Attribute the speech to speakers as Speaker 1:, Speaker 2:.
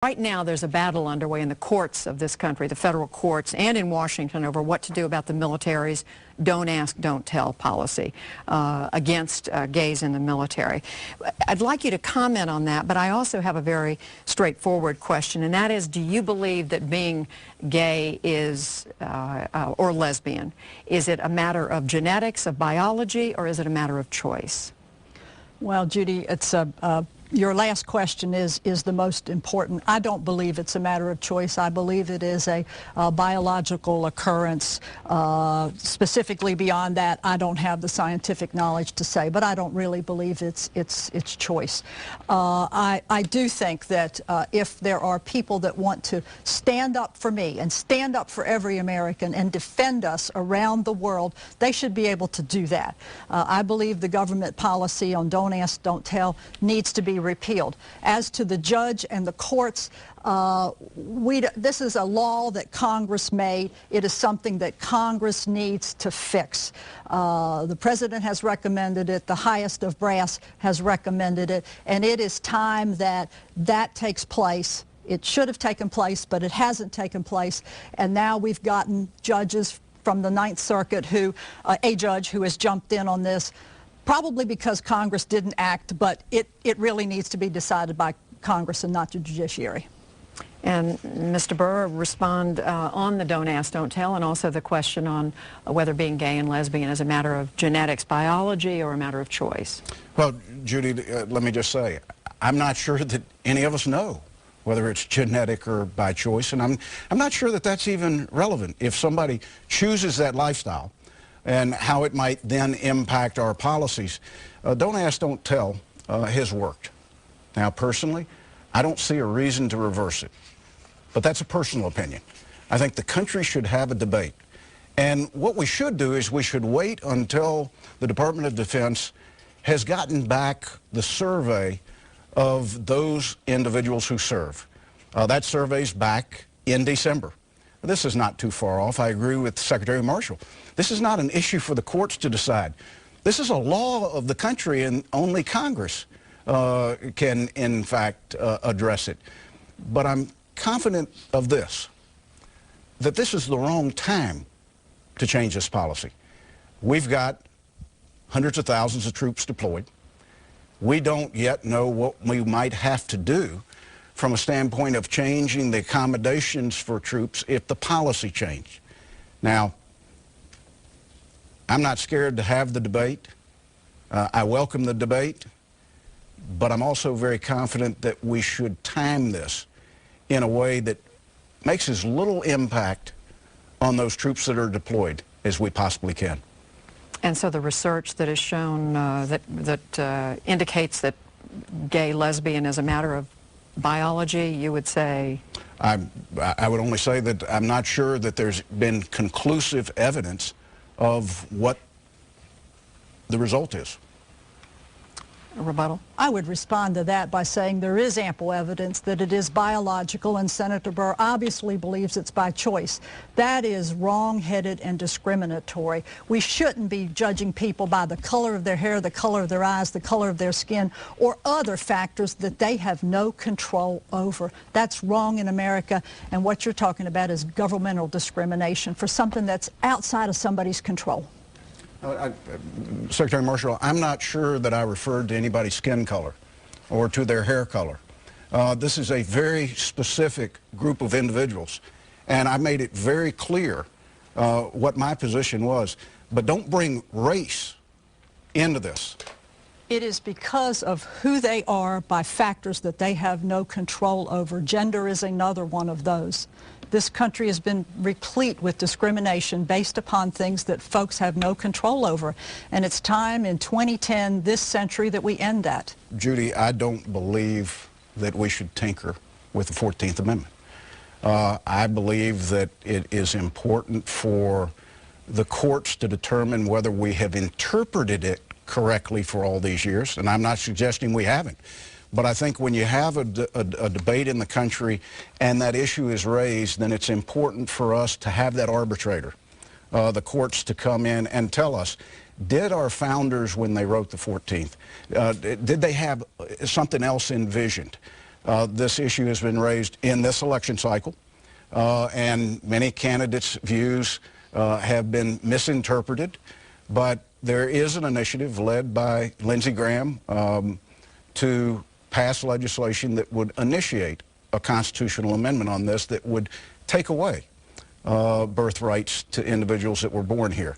Speaker 1: Right now, there's a battle underway in the courts of this country, the federal courts, and in Washington over what to do about the military's don't ask, don't tell policy against gays in the military. I'd like you to comment on that, but I also have a very straightforward question, and that is, do you believe that being gay is, or lesbian, is it a matter of genetics, of biology, or is it a matter of choice?
Speaker 2: Well, Judy, it's your last question is the most important. I don't believe it's a matter of choice. I believe it is a biological occurrence. Specifically beyond that, I don't have the scientific knowledge to say, but I don't really believe it's choice. I do think that if there are people that want to stand up for me and stand up for every American and defend us around the world, they should be able to do that. I believe the government policy on don't ask, don't tell needs to be repealed. As to the judge and the courts, this is a law that Congress made. It is something that Congress needs to fix. The president has recommended it. The highest of brass has recommended it. And it is time that that takes place. It should have taken place, but it hasn't taken place. And now we've gotten judges from the Ninth Circuit a judge who has jumped in on this, probably because Congress didn't act, but it really needs to be decided by Congress and not the judiciary.
Speaker 1: And Mr. Burr, respond on the don't ask, don't tell, and also the question on whether being gay and lesbian is a matter of genetics, biology, or a matter of choice.
Speaker 3: Well, Judy, let me just say, I'm not sure that any of us know whether it's genetic or by choice, and I'm not sure that that's even relevant. If somebody chooses that lifestyle, and how it might then impact our policies. Don't ask, don't tell has worked. Now, personally, I don't see a reason to reverse it, but that's a personal opinion. I think the country should have a debate, and what we should do is we should wait until the Department of Defense has gotten back the survey of those individuals who serve. That survey's back in December. This is not too far off. I agree with Secretary Marshall. This is not an issue for the courts to decide. This is a law of the country, and only Congress can, in fact, address it. But I'm confident of this, that this is the wrong time to change this policy. We've got hundreds of thousands of troops deployed. We don't yet know what we might have to do from a standpoint of changing the accommodations for troops if the policy changed. Now, I'm not scared to have the debate. I welcome the debate, but I'm also very confident that we should time this in a way that makes as little impact on those troops that are deployed as we possibly can.
Speaker 1: And so the research that has shown that indicates that gay, lesbian is a matter of biology, you would say?
Speaker 3: I would only say that I'm not sure that there's been conclusive evidence of what the result is.
Speaker 1: A rebuttal?
Speaker 2: I would respond to that by saying there is ample evidence that it is biological, and Senator Burr obviously believes it's by choice. That is wrong-headed and discriminatory. We shouldn't be judging people by the color of their hair, the color of their eyes, the color of their skin, or other factors that they have no control over. That's wrong in America, and what you're talking about is governmental discrimination for something that's outside of somebody's control.
Speaker 3: Secretary Marshall, I'm not sure that I referred to anybody's skin color or to their hair color. This is a very specific group of individuals, and I made it very clear what my position was. But don't bring race into this.
Speaker 2: It is because of who they are by factors that they have no control over. Gender is another one of those. This country has been replete with discrimination based upon things that folks have no control over. And it's time in 2010, this century, that we end that.
Speaker 3: Judy, I don't believe that we should tinker with the 14th Amendment. I believe that it is important for the courts to determine whether we have interpreted it correctly for all these years, and I'm not suggesting we haven't. But I think when you have a debate in the country and that issue is raised, then it's important for us to have that arbitrator, the courts, to come in and tell us, did our founders, when they wrote the 14th, did they have something else envisioned? This issue has been raised in this election cycle, and many candidates' views have been misinterpreted, but there is an initiative led by Lindsey Graham to pass legislation that would initiate a constitutional amendment on this that would take away birthrights to individuals that were born here.